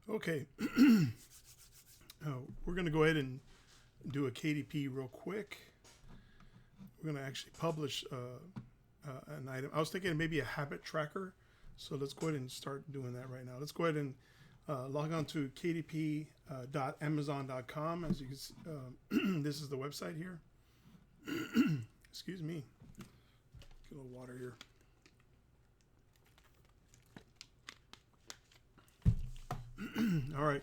Okay, we're going to go ahead and do a KDP real quick. We're going to actually publish an item. I was thinking maybe a habit tracker. So let's go ahead and start doing that right now. Let's go ahead and log on to kdp.amazon.com. As you can see, this is the website here. Excuse me. Get a little water here. All right.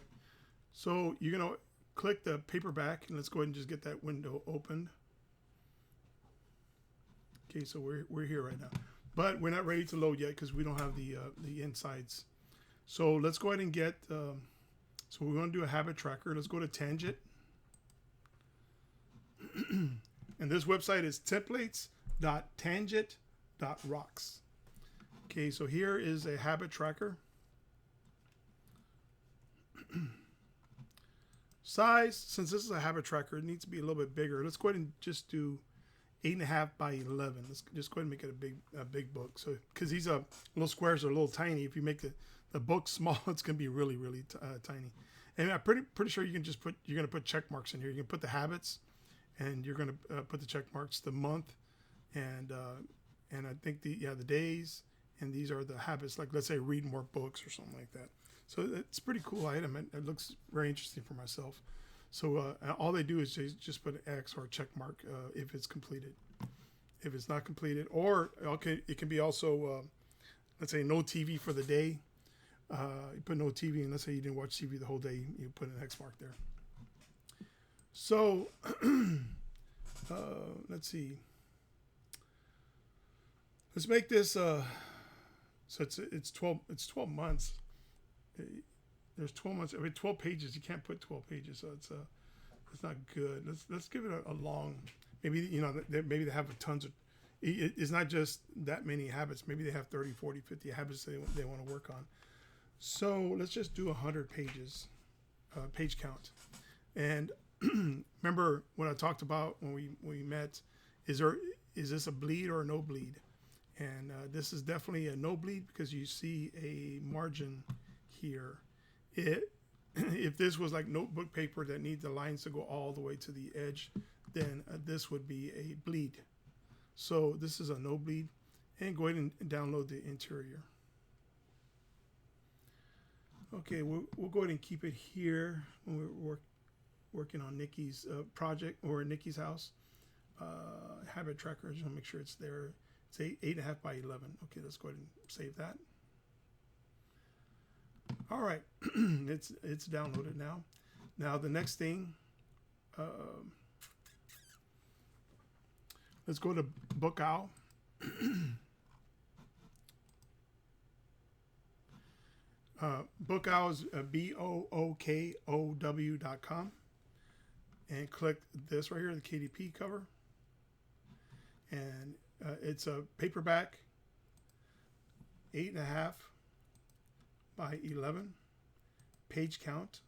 So you're going to click the paperback, and let's go ahead and just get that window opened. Okay, so we're here right now, but we're not ready to load yet because we don't have the insides. So let's go ahead and get. So we want to do a habit tracker. Let's go to Tangent, and this website is templates.tangent.rocks. Okay, so here is a habit tracker. Size, since this is a habit tracker, it needs to be a little bit bigger. Let's go ahead and just do 8.5 by 11. Let's just go ahead and make it a big book. So because these little squares are a little tiny, if you make the book small, it's gonna be really tiny. And I'm pretty sure you're gonna put check marks in here. You can put the habits, and you're gonna put the check marks, the month, and I think the days, and these are the habits. Like let's say read more books or something like that. So it's a pretty cool item. It looks very interesting for myself. So all they do is just put an X or a check mark if it's completed. If it's not completed, or okay, it can be also, let's say no TV for the day. You put no TV, and let's say you didn't watch TV the whole day, you put an X mark there. So let's see. Let's make this. So it's 12 months. There's 12 months. I mean, 12 pages. You can't put 12 pages, so it's not good. Let's give it a long. Maybe maybe they have tons of. It's not just that many habits. Maybe they have 30, 40, 50 habits they want to work on. So let's just do 100 pages, page count. And remember what I talked about when we met? Is this a bleed or a no bleed? And this is definitely a no bleed because you see a margin here. If this was like notebook paper that needs the lines to go all the way to the edge, then this would be a bleed. So this is a no bleed, and go ahead and download the interior. Okay, we'll go ahead and keep it here when we're working on Nikki's project or Nikki's house. Habit tracker, just want to make sure it's there. It's 8.5 by 11. Okay, let's go ahead and save that. All right, it's downloaded now. Now the next thing, let's go to Book Owl. Book Owl is BOOKOW.com, and click this right here, the KDP cover, and it's a paperback, 8.5 by 11, page count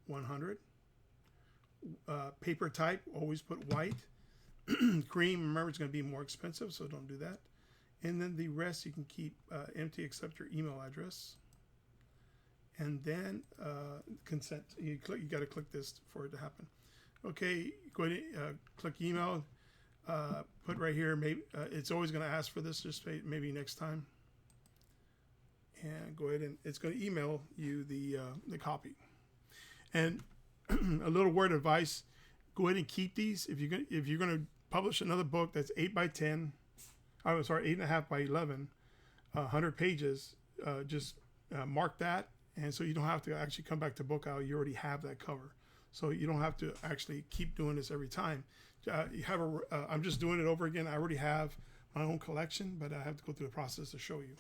100, paper type, always put white. Cream, remember, it's going to be more expensive, so don't do that. And then the rest you can keep empty except your email address. And then consent. You got to click this for it to happen. Okay, go ahead and click email. Put right here. Maybe it's always going to ask for this. Just maybe next time. And go ahead and it's going to email you the copy. And a little word of advice: go ahead and keep these. If you're going to publish another book that's 8 by 10, I'm sorry, 8.5 by 11, 100 pages, just mark that. And so you don't have to actually come back to Book Owl. You already have that cover. So you don't have to actually keep doing this every time. You have I'm just doing it over again. I already have my own collection, but I have to go through the process to show you.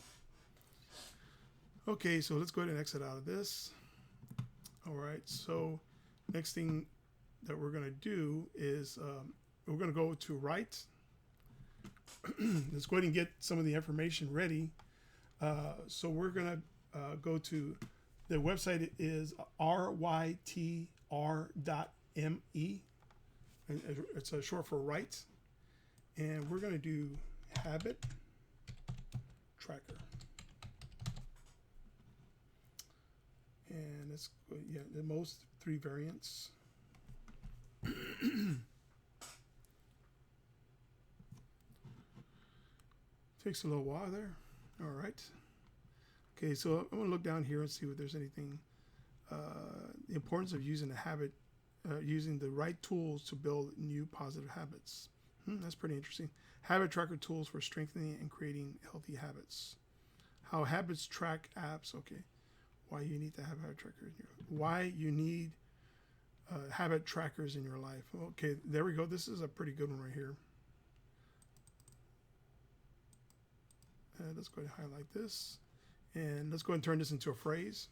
Okay, so let's go ahead and exit out of this. All right, so next thing that we're going to do is we're going to go to write. Let's go ahead and get some of the information ready. So we're going to go to the website is rytr.me. It's short for write. And we're going to do habit tracker. And let's go, yeah, the most 3 variants. Takes a little while there. All right. Okay, so I'm gonna look down here and see if there's anything. The importance of using a habit, using the right tools to build new positive habits. That's pretty interesting. Habit tracker tools for strengthening and creating healthy habits. How habits track apps. Okay, why you need to have habit trackers. Why you need habit trackers in your life. Okay, there we go. This is a pretty good one right here. Let's go ahead and highlight this. And let's go ahead and turn this into a phrase.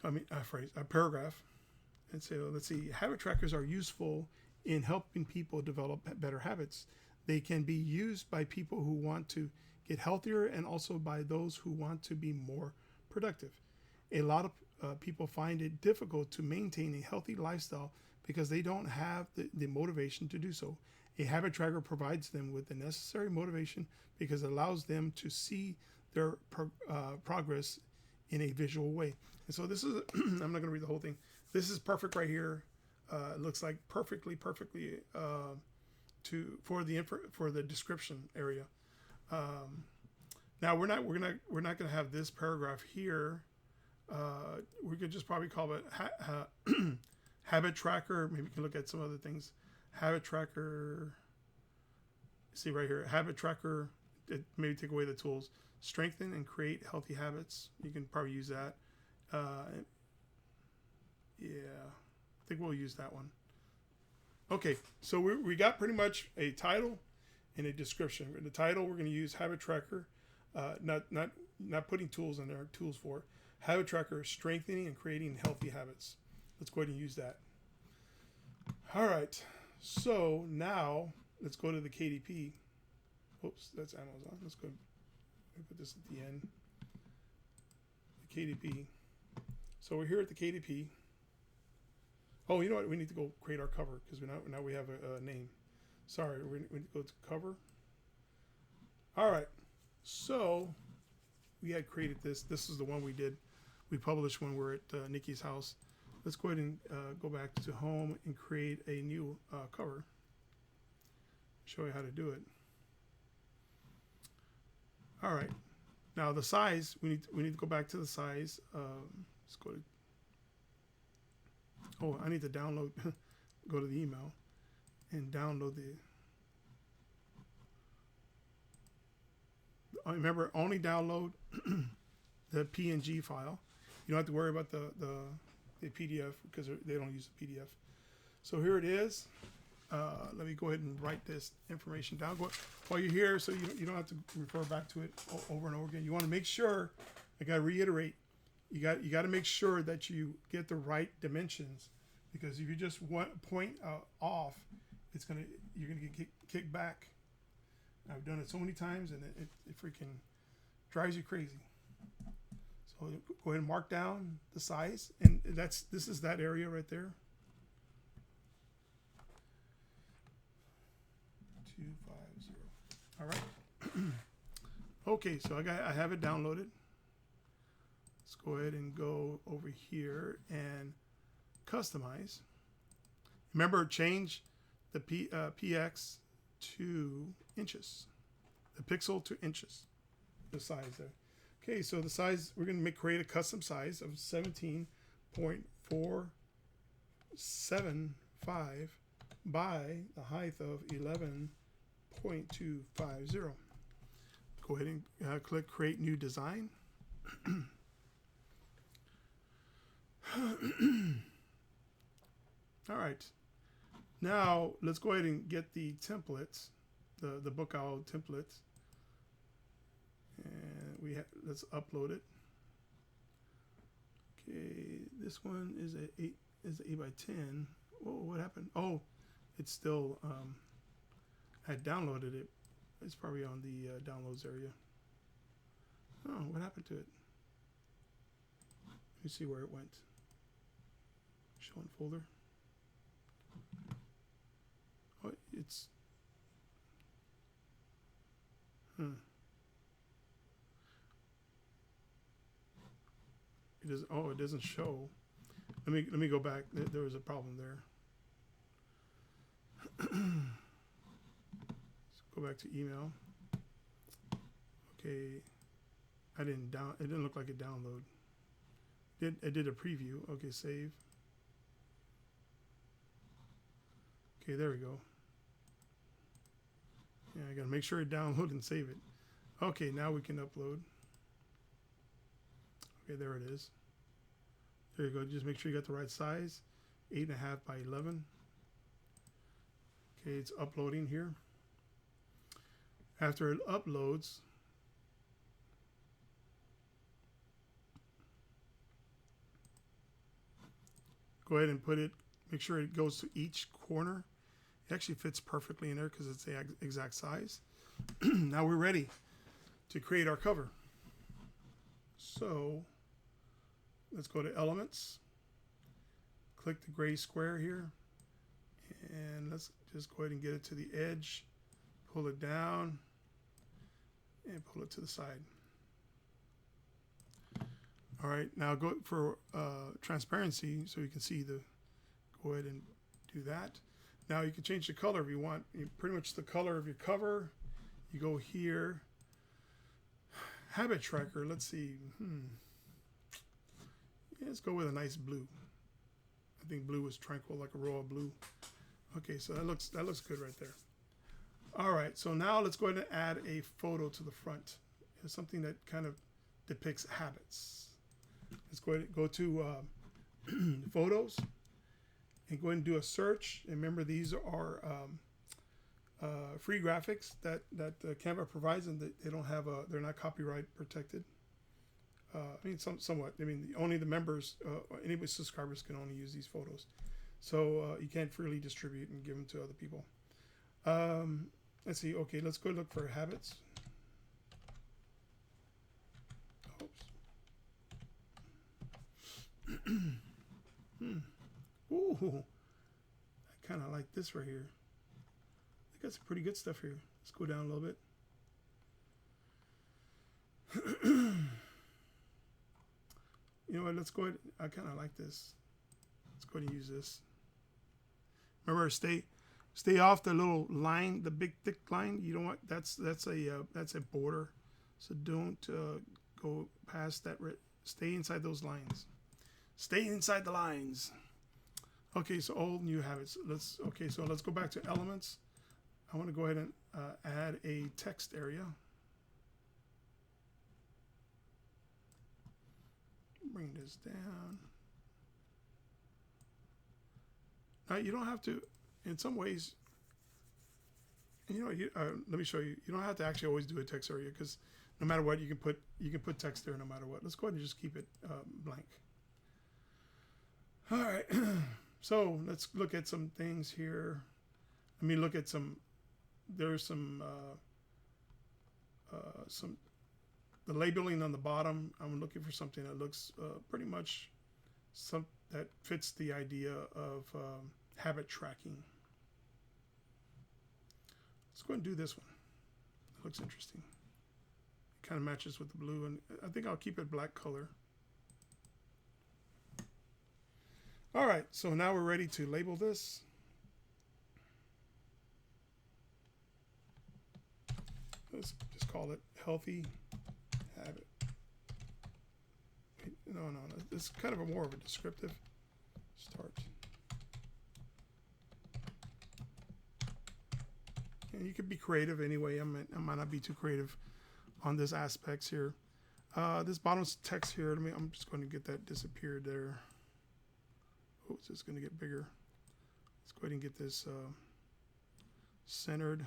A paragraph. And so let's see. Habit trackers are useful in helping people develop better habits. They can be used by people who want to get healthier and also by those who want to be more productive. A lot of people find it difficult to maintain a healthy lifestyle because they don't have the motivation to do so. A habit tracker provides them with the necessary motivation because it allows them to see their progress in a visual way. And so this is, I'm not going to read the whole thing. This is perfect right here. It looks like perfectly for the description area. Now we're not going to have this paragraph here. We could just probably call it habit tracker. Maybe we can look at some other things. Habit tracker. See right here. Habit tracker. Maybe take away the tools. Strengthen and create healthy habits. You can probably use that. Yeah, I think we'll use that one. Okay, so we got pretty much a title and a description. The title we're going to use habit tracker. Not putting tools in there. Tools for habit tracker, strengthening and creating healthy habits. Let's go ahead and use that. All right. So now let's go to the KDP. Oops, that's Amazon. Let's go. Let me put this at the end. The KDP. So we're here at the KDP. Oh, you know what? We need to go create our cover because now we have a name. Sorry, we need to go to cover. All right. So we had created this. This is the one we did. We published when we're at Nikki's house. Let's go ahead and go back to home and create a new cover. Show you how to do it. All right. Now the size, we need to go back to the size. Let's go to. Oh, I need to download. Go to the email and download the. Remember, only download the PNG file. You don't have to worry about the PDF because they don't use the PDF. So here it is. Let me go ahead and write this information down while you're here, so you don't have to refer back to it over and over again. You want to make sure. I got to reiterate. You got to make sure that you get the right dimensions, because if you just point off, you're gonna get kicked back. I've done it so many times, and it freaking drives you crazy. So go ahead and mark down the size, and this is that area right there. 250. All right. Okay, so I have it downloaded. Let's go ahead and go over here and customize. Remember, change the px to inches, the pixel to inches, the size there. Okay, so the size, we're going to create a custom size of 17.475 by the height of 11.250. Go ahead and click Create New Design. All right. Now let's go ahead and get the templates, the book owl templates, and let's upload it. Okay, this one is an 8 by 10. Whoa, what happened? Oh, it's still I downloaded it. It's probably on the downloads area. Oh, what happened to it? Let me see where it went. Show in folder. Oh, it's. It doesn't. Oh, it doesn't show. Let me go back. There was a problem there. Let's go back to email. Okay, I didn't down. It didn't look like a download. It did a preview. Okay, save. Okay, there we go. Yeah, I gotta make sure it download and save it. Okay, now we can upload. Okay, there it is. There you go. Just make sure you got the right size. 8.5 by 11. Okay, it's uploading here. After it uploads, go ahead and put it, make sure it goes to each corner. It actually fits perfectly in there because it's the exact size. Now we're ready to create our cover. So let's go to Elements, click the gray square here, and let's just go ahead and get it to the edge, pull it down, and pull it to the side. All right, now go for transparency so you can see the, go ahead and do that. Now you can change the color if you want. Pretty much the color of your cover. You go here, habit tracker, let's see. Yeah, let's go with a nice blue. I think blue is tranquil, like a royal blue. Okay, so that looks good right there. All right, so now let's go ahead and add a photo to the front. It's something that kind of depicts habits. Let's go ahead and go to photos and go ahead and do a search. And remember, these are free graphics that Canva provides, and they don't have they're not copyright protected. I mean, somewhat. I mean, only the members, any subscribers can only use these photos. So you can't freely distribute and give them to other people. Let's see. Okay, let's go look for habits. Ooh, I kind of like this right here. I got some pretty good stuff here. Let's go down a little bit. You know what? Let's go ahead. I kind of like this. Let's go ahead and use this. Remember, stay off the little line, the big thick line. You don't want that's a border. So don't go past that. Stay inside those lines. Stay inside the lines. Okay, so old new habits. So let's go back to elements. I want to go ahead and add a text area. Bring this down. Now you don't have to. In some ways, you know, let me show you. You don't have to actually always do a text area because no matter what, you can put text there no matter what. Let's go ahead and just keep it blank. All right. So let's look at some things here. Let me look at some. There's some the labeling on the bottom. I'm looking for something that looks pretty much that fits the idea of habit tracking. Let's go and do this one. It looks interesting. It kind of matches with the blue, and I think I'll keep it black color. All right, so now we're ready to label this. Let's just call it healthy habit. No, it's kind of more of a descriptive start. And you could be creative anyway. I might not be too creative on this aspects here. This bottom text here, I'm just going to get that disappeared there. Oh, it's just going to get bigger. Let's go ahead and get this centered.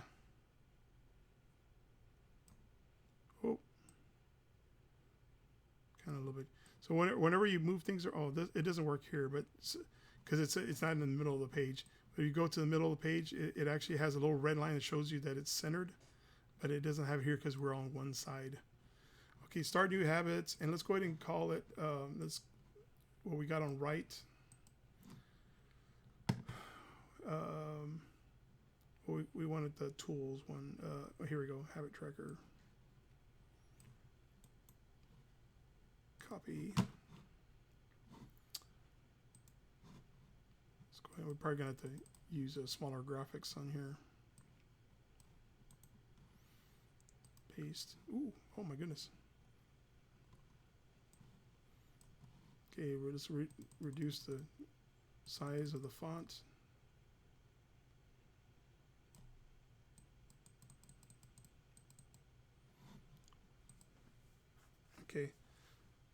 Oh, kind of a little bit. So whenever you move things, it doesn't work here, but because it's not in the middle of the page. When you go to the middle of the page, it actually has a little red line that shows you that it's centered, but it doesn't have it here because we're on one side. Okay, start new habits, and let's go ahead and call it. What we got on right. We wanted the tools one. Here we go. Habit tracker. Copy. We're probably gonna have to use a smaller graphics on here. Paste. Ooh, oh my goodness. Okay, we'll just reduce the size of the font. Okay,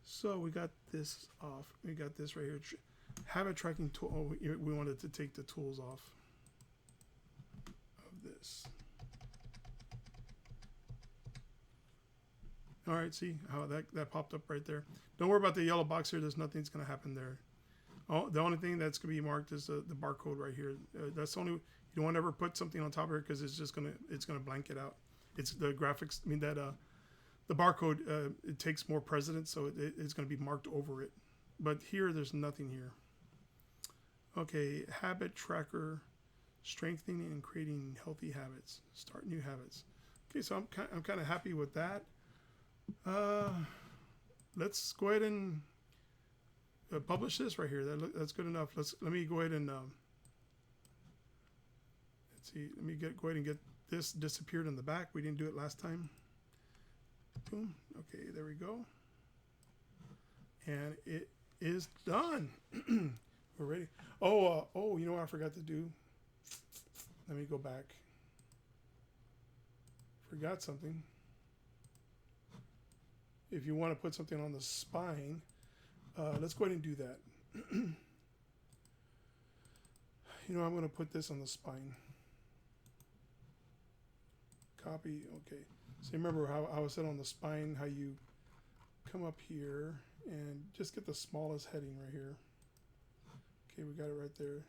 so we got this off. We got this right here. Habit tracking tool. Oh, we wanted to take the tools off of this. All right, see how that popped up right there. Don't worry about the yellow box here. There's nothing's going to happen there. Oh, the only thing that's going to be marked is the barcode right here. That's the only, you don't want to ever put something on top of it because it's just going to blank it out. It's the graphics. I mean that the barcode it takes more precedence, so it's going to be marked over it. But here, there's nothing here. Okay, habit tracker, strengthening and creating healthy habits. Start new habits. Okay, so I'm kind of happy with that. Let's go ahead and publish this right here. That's good enough. Let me go ahead and let's see. Let me go ahead and get this disappeared in the back. We didn't do it last time. Boom. Okay, there we go. And it is done. We're ready. Oh, you know what I forgot to do? Let me go back. Forgot something. If you want to put something on the spine, let's go ahead and do that. You know, I'm going to put this on the spine. Copy. Okay. So remember how I said on the spine, how you come up here and just get the smallest heading right here. Okay, we got it right there.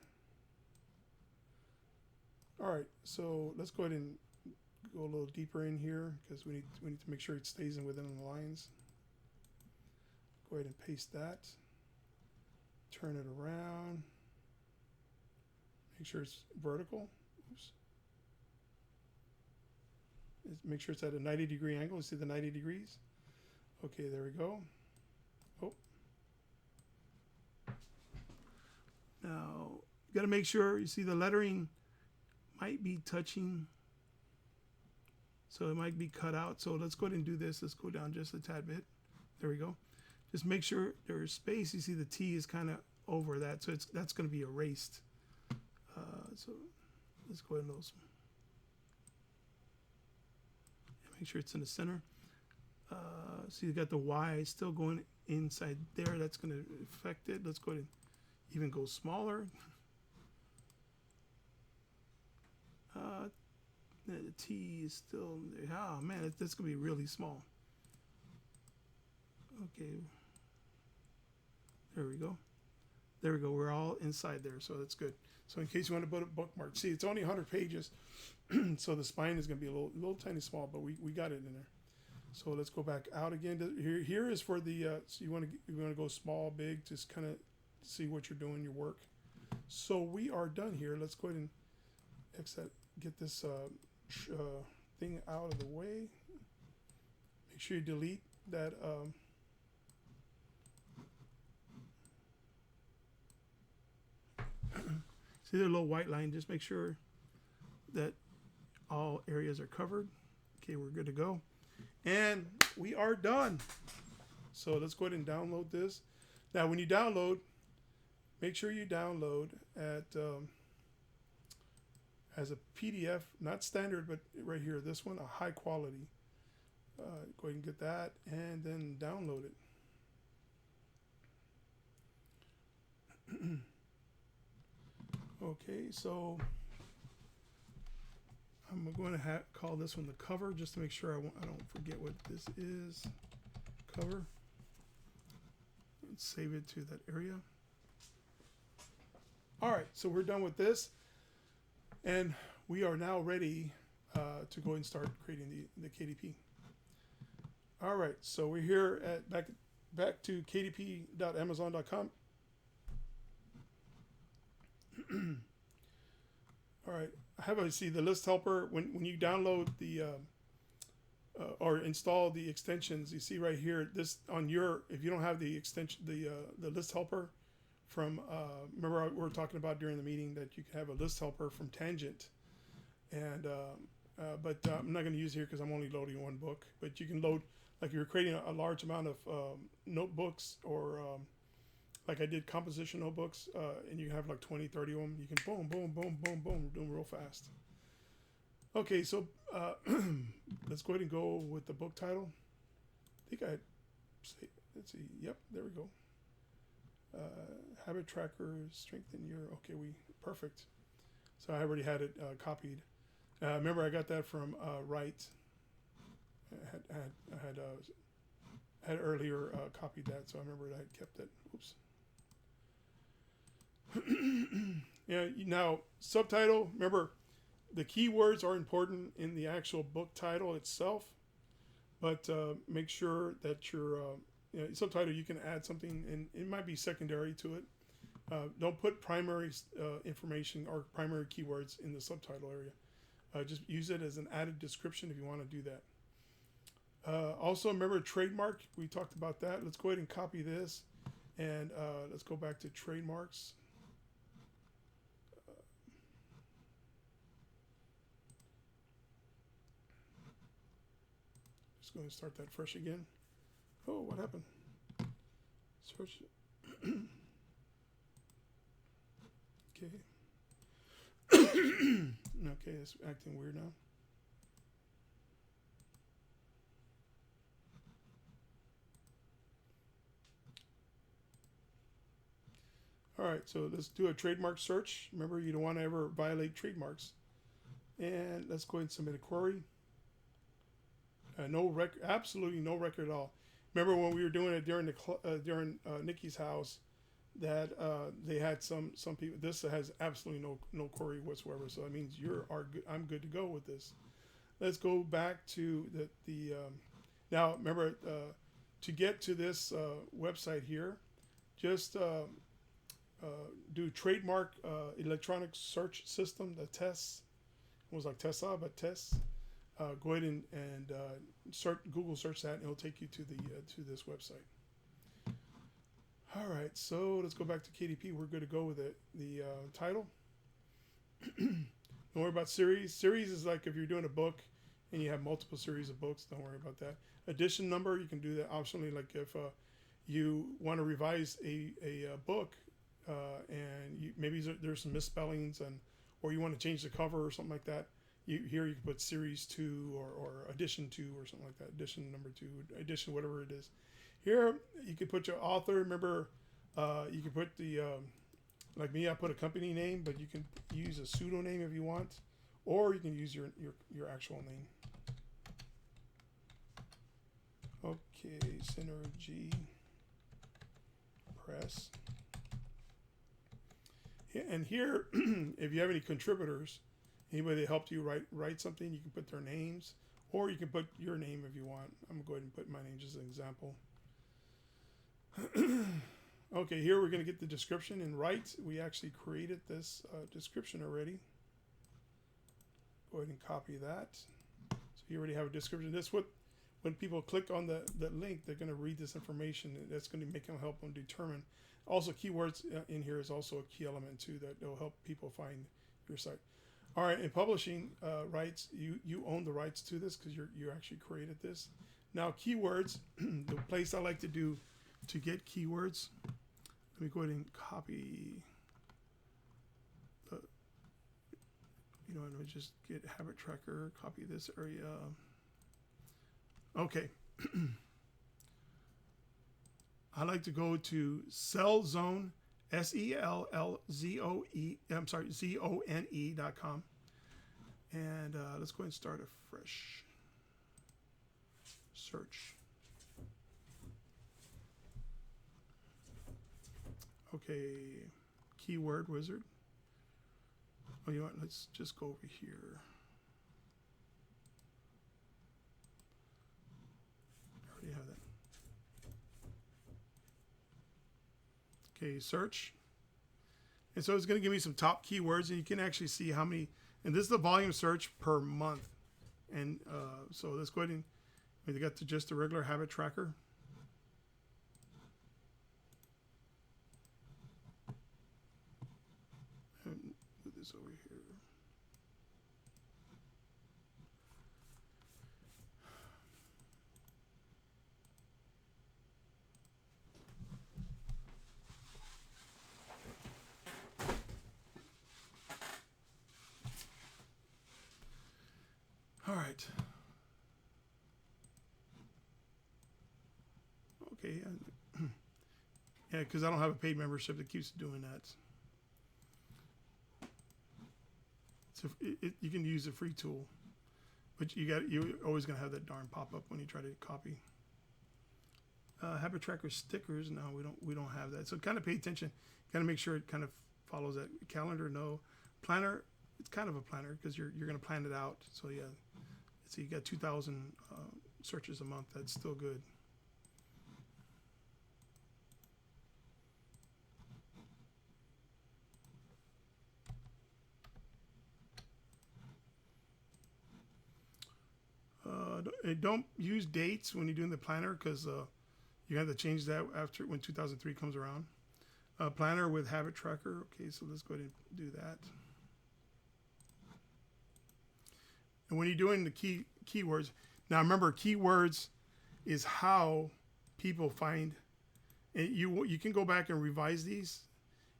All right, so let's go ahead and go a little deeper in here because we need to make sure it stays within the lines. Go ahead and paste that. Turn it around. Make sure it's vertical. Oops. Make sure it's at a 90-degree angle. You see the 90 degrees? Okay, there we go. Oh. Now, you got to make sure you see the lettering might be touching. So it might be cut out. So let's go ahead and do this. Let's go down just a tad bit. There we go. Just make sure there's space. You see the T is kind of over that. So that's going to be erased. So let's go ahead and make sure it's in the center. So you got the Y still going inside there. That's going to affect it. Let's go ahead and even go smaller. The T is still there. Oh man, that's going to be really small. Okay. There we go. There we go. We're all inside there, so that's good. So in case you want to put a bookmark, see, it's only 100 pages, so the spine is going to be a little tiny small, but we got it in there. So let's go back out again. Here is for the so you want to go small, big, just kind of see what you're doing, your work. So we are done here. Let's go ahead and get this thing out of the way. Make sure you delete that. See the little white line? Just make sure that all areas are covered. Okay, we're good to go. And we are done. So let's go ahead and download this. Now, when you download, make sure you download at as a PDF, not standard, but right here, this one, a high quality. Go ahead and get that and then download it. Okay, so I'm going to call this one the cover just to make sure I don't forget what this is. Cover. And save it to that area. All right, so we're done with this. And we are now ready to go and start creating the KDP. All right, so we're here at back to kdp.amazon.com. All right, see the list helper when you download the or install the extensions. You see right here, this on your, if you don't have the extension, the list helper from, remember we were talking about during the meeting that you can have a list helper from Tangent. And, but I'm not going to use it here because I'm only loading one book. But you can load, like you're creating a large amount of notebooks, or like I did composition notebooks, and you have like 20, 30 of them. You can boom, boom, boom, boom, boom, do them real fast. Okay, so let's go ahead and go with the book title. I think let's see, yep, there we go. Habit tracker, strengthen your, okay, perfect. So I already had it copied. Remember, I got that from Wright. I had earlier copied that, so I remember I had kept it. Oops. Yeah. Now, subtitle. Remember, the keywords are important in the actual book title itself, but make sure that your subtitle, you can add something, and it might be secondary to it. Don't put primary information or primary keywords in the subtitle area. Just use it as an added description if you want to do that. Also, remember trademark. We talked about that. Let's go ahead and copy this, and let's go back to trademarks. Just going to start that fresh again. Oh, what happened? Search. Okay. Okay, it's acting weird now. All right, so let's do a trademark search. Remember, you don't want to ever violate trademarks. And let's go ahead and submit a query. No record, absolutely no record at all. Remember when we were doing it during Nikki's house, that they had some people. This has absolutely no query whatsoever. So that means I'm good to go with this. Let's go back to the now. Remember, to get to this website here, just do trademark electronic search system. The tests, it was like Tessa, but tests. Go ahead and Google search that, and it'll take you to to this website. All right, so let's go back to KDP. We're good to go with it. The title. Don't worry about series. Series is like if you're doing a book and you have multiple series of books. Don't worry about that. Edition number, you can do that optionally. Like if you want to revise a book and maybe there's some misspellings, or you want to change the cover or something like that. Here you can put series 2 or edition 2 or something like that. Edition number 2, edition whatever it is. Here you can put your author. Remember, you can put the like me. I put a company name, but you can use a pseudonym if you want, or you can use your actual name. Okay, Synergy Press. Yeah, and here, if you have any contributors. Anybody that helped you write something, you can put their names, or you can put your name if you want. I'm going to go ahead and put my name just as an example. Okay, here we're going to get the description. And Write, we actually created this description already. Go ahead and copy that. So you already have a description. This when people click on the link, they're going to read this information. That's going to help them determine. Also, keywords in here is also a key element too that will help people find your site. All right, in publishing rights, you own the rights to this because you actually created this. Now, keywords, the place I like to do to get keywords, let me go ahead and copy. Let me just get habit tracker, copy this area. Okay. I like to go to Cell Zone. ZONE.com, and let's go ahead and start a fresh search. Okay, keyword wizard. Oh, you know what? Let's just go over here. I already have that. Okay, search. And so it's going to give me some top keywords, and you can actually see how many. And this is the volume search per month. And so let's go ahead and we got to just the regular habit tracker. right. Okay. Yeah, because I don't have a paid membership that keeps doing that. So you can use a free tool, but you're always gonna have that darn pop up when you try to copy. Habit tracker stickers. No, we don't have that. So kind of pay attention. Got to make sure it kind of follows that. Calendar, no. Planner. It's kind of a planner because you're gonna plan it out. So yeah. So you got 2,000 searches a month. That's still good. Don't use dates when you're doing the planner because you have to change that after when 2003 comes around. Planner with habit tracker. Okay, so let's go ahead and do that. And when you're doing the keywords, now remember, keywords is how people find. And you can go back and revise these.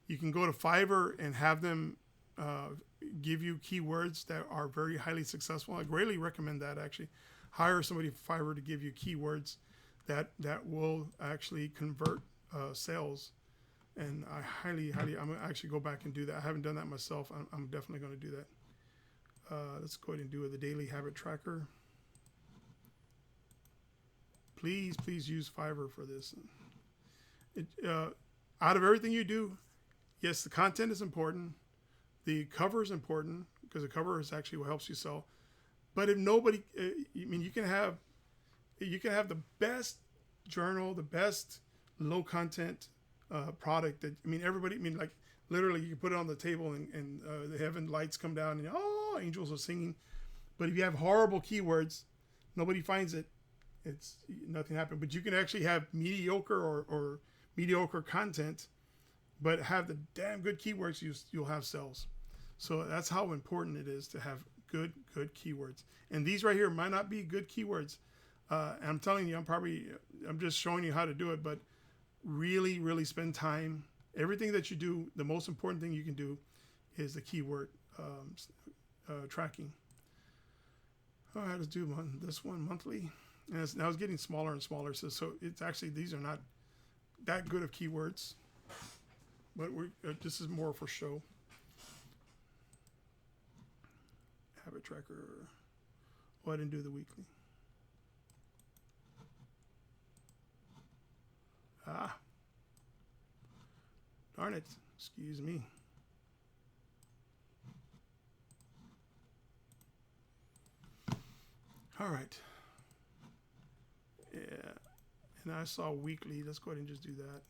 You can go to Fiverr and have them give you keywords that are very highly successful. I greatly recommend that, actually. Hire somebody from Fiverr to give you keywords that will actually convert sales. And I highly, I'm going to actually go back and do that. I haven't done that myself. I'm definitely going to do that. Let's go ahead and do the daily habit tracker. Please use Fiverr for this. Out of everything you do, yes, the content is important. The cover is important because the cover is actually what helps you sell. But if nobody, you can have the best journal, the best low content product that, everybody, like literally you can put it on the table and the heaven lights come down and angels are singing. But if you have horrible keywords, nobody finds it. It's nothing happened. But you can actually have mediocre or mediocre content, but have the damn good keywords, you'll have sales. So that's how important it is to have good keywords. And these right here might not be good keywords. I'm telling you, I'm just showing you how to do it, but really spend time. Everything that you do, the most important thing you can do is the keyword tracking. All right, let's do this one monthly. And now it's getting smaller and smaller. So it's actually, these are not that good of keywords, but this is more for show. Habit tracker. Oh, I didn't do the weekly. Darn it. Excuse me. All right. Yeah. And I saw weekly. Let's go ahead and just do that.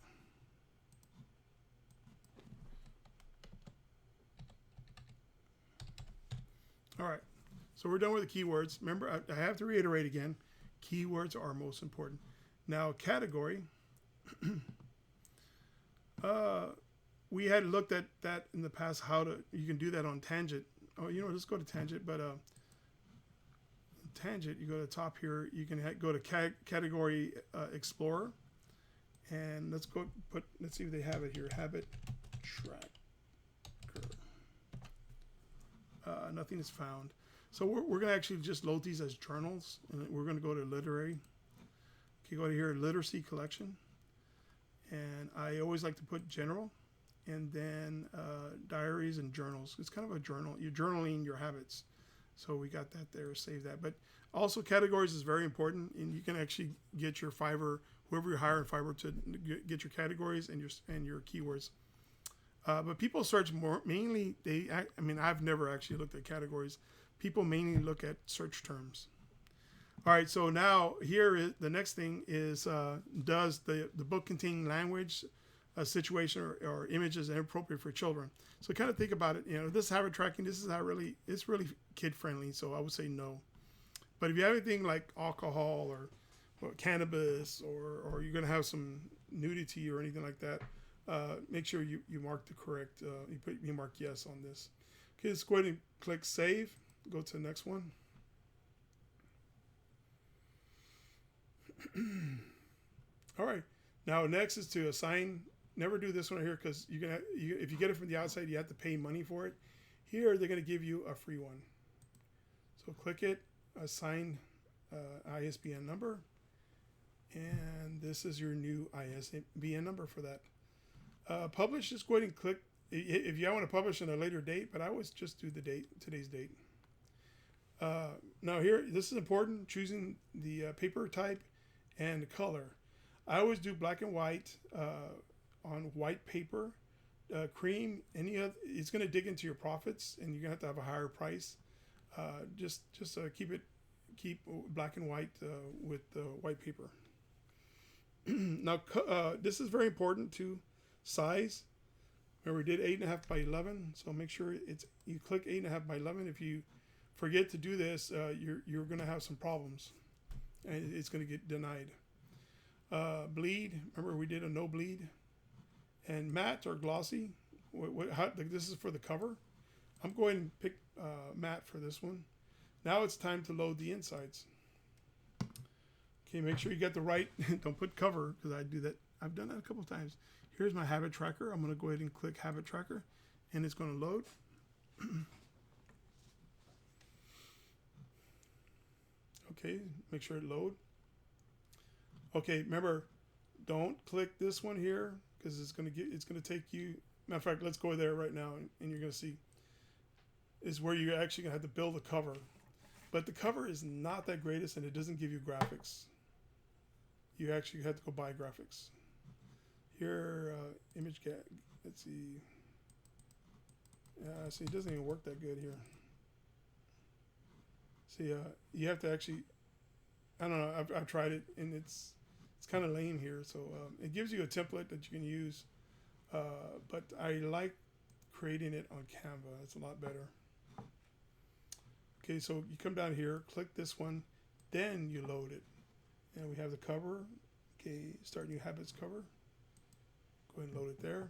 All right. So we're done with the keywords. Remember, I have to reiterate again, keywords are most important. Now, category. We had looked at that in the past, you can do that on Tangent. Oh, let's go to Tangent, but Tangent, you go to the top here, you can go to Category Explorer, and let's see if they have it here, Habit Tracker. Nothing is found. So we're going to actually just load these as journals, and we're going to go to literary. Okay, go to here, literacy collection. And I always like to put general, and then diaries and journals. It's kind of a journal. You're journaling your habits. So we got that there, save that. But also categories is very important, and you can actually get your Fiverr, whoever you hire in Fiverr, to get your categories and your keywords. But people search mainly, I've never actually looked at categories. People mainly look at search terms. All right, so now here is the next thing is, does the book contain language, situation, or images inappropriate for children? So kind of think about it. This habit tracking, it's really kid friendly. So I would say no. But if you have anything like alcohol or cannabis, or you're going to have some nudity or anything like that, make sure you mark the correct, you mark yes on this. Okay, let's go ahead and click save. Go to the next one. All right. Now next is to assign. Never do this one here because if you get it from the outside, you have to pay money for it. Here they're going to give you a free one. So click it, assigned ISBN number, and this is your new ISBN number for that. Publish, just go ahead and click if you want to publish on a later date, but I always just do the date, today's date. Now here, this is important, choosing the paper type and the color. I always do black and white on white paper. Cream, it's going to dig into your profits, and you're going to have a higher price. Just keep black and white with white paper. Now, this is very important too. Size. Remember, we did 8.5 by 11, so make sure you click 8.5 by 11. If you forget to do this, you're going to have some problems, and it's going to get denied. Bleed. Remember, we did a no bleed. And matte or glossy. This is for the cover. I'm going to pick matte for this one. Now it's time to load the insides. Okay, make sure you get the right. Don't put cover, because I do that. I've done that a couple of times. Here's my habit tracker. I'm going to go ahead and click habit tracker, and it's going to load. Okay, make sure it load. Okay, remember, don't click this one here, because it's going to take you. Matter of fact, let's go there right now, and you're going to see is where you're actually going to have to build a cover. But the cover is not that greatest, and it doesn't give you graphics. You actually have to go buy graphics. Here, image get. Let's see. See, it doesn't even work that good here. See, you have to actually. I don't know. I've tried it, and it's kind of lame here. So it gives you a template that you can use, but I like creating it on Canva. It's a lot better. Okay, so you come down here, click this one, then you load it, and we have the cover. Okay, start new habits cover. Go ahead and load it there.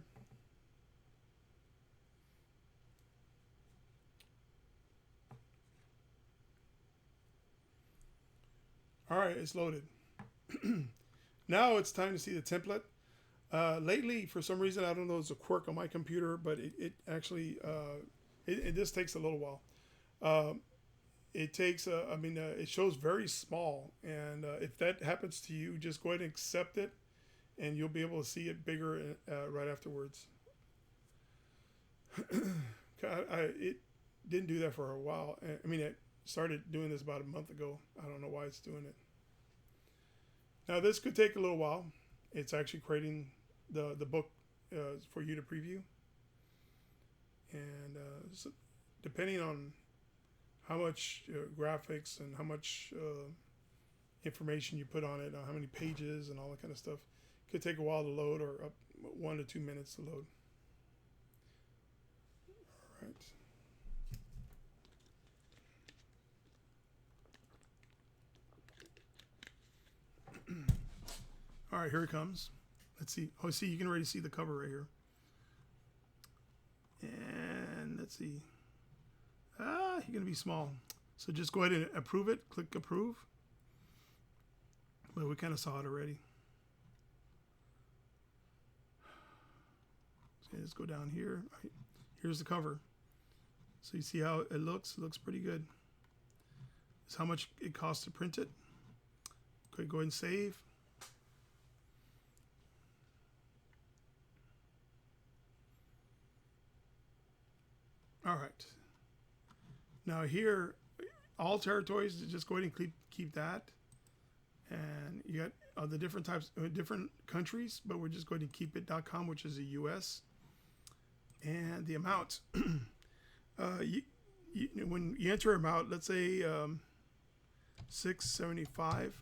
All right, it's loaded. Now it's time to see the template. Lately, for some reason, I don't know, it's a quirk on my computer, but it actually, this takes a little while. It takes, it shows very small, and if that happens to you, just go ahead and accept it, and you'll be able to see it bigger right afterwards. It didn't do that for a while. I started doing this about a month ago. I don't know why it's doing it. Now, this could take a little while. It's actually creating the book for you to preview. And so depending on how much graphics and how much information you put on it, how many pages and all that kind of stuff, it could take a while to load, or up 1 to 2 minutes to load. All right. All right, here it comes. Let's see. Oh, see, you can already see the cover right here. And let's see. You're going to be small. So just go ahead and approve it. Click approve. Well, we kind of saw it already. Okay, let's go down here. All right. Here's the cover. So you see how it looks? It looks pretty good. It's how much it costs to print it. Okay, go ahead and save. All right. Now here, all territories, just go ahead and keep that. And you got the different types, different countries, but we're just going to keep it .com, which is the U.S. And the amount. When you enter amount, let's say $6.75,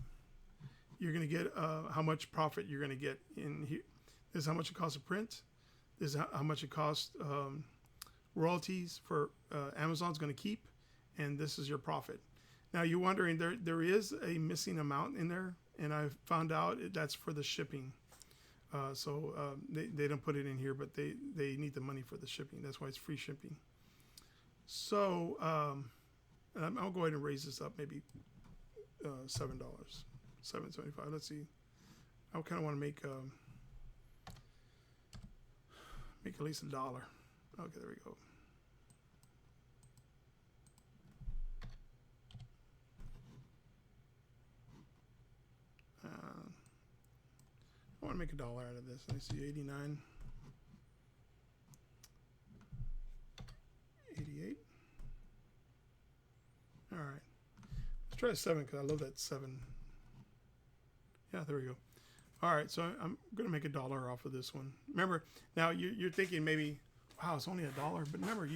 you're going to get how much profit you're going to get in here. This is how much it costs to print. This is how much it costs royalties for Amazon's going to keep, and this is your profit. Now you're wondering, there is a missing amount in there, and I found out that's for the shipping. They don't put it in here, but they need the money for the shipping. That's why it's free shipping. So I'll go ahead and raise this up, maybe $7, $7.75. Let's see. I kind of want to make at least $1. Okay, there we go. make $1 out of this. Let me see, 89, 88. All right, let's try 7 because I love that 7. Yeah, there we go. All right, so I'm gonna make $1 off of this one. Remember, now you're thinking maybe, wow, it's only $1, but remember,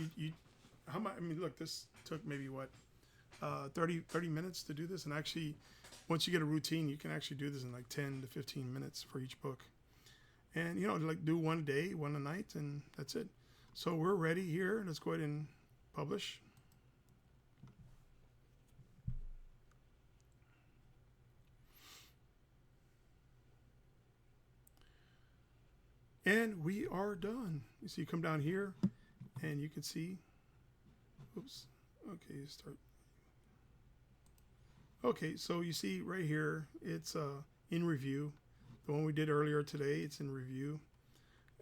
how much? I mean, look, this took maybe what, 30 minutes to do this, and actually, once you get a routine, you can actually do this in like 10 to 15 minutes for each book. And you know, like do one a day, one a night, and that's it. So we're ready here. Let's go ahead and publish. And we are done. You see, you come down here, and you can see. Oops. Okay, start. Okay, so you see right here, it's in review. The one we did earlier today, it's in review.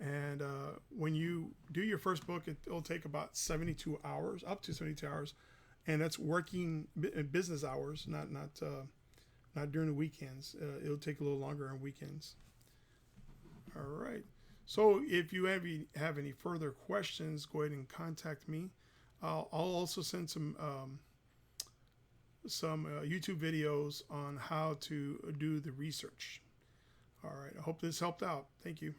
And when you do your first book, it'll take about 72 hours, up to 72 hours, and that's working business hours, not during the weekends. It'll take a little longer on weekends. All right. So if you have any further questions, go ahead and contact me. I'll also send some YouTube videos on how to do the research. All right. I hope this helped out. Thank you.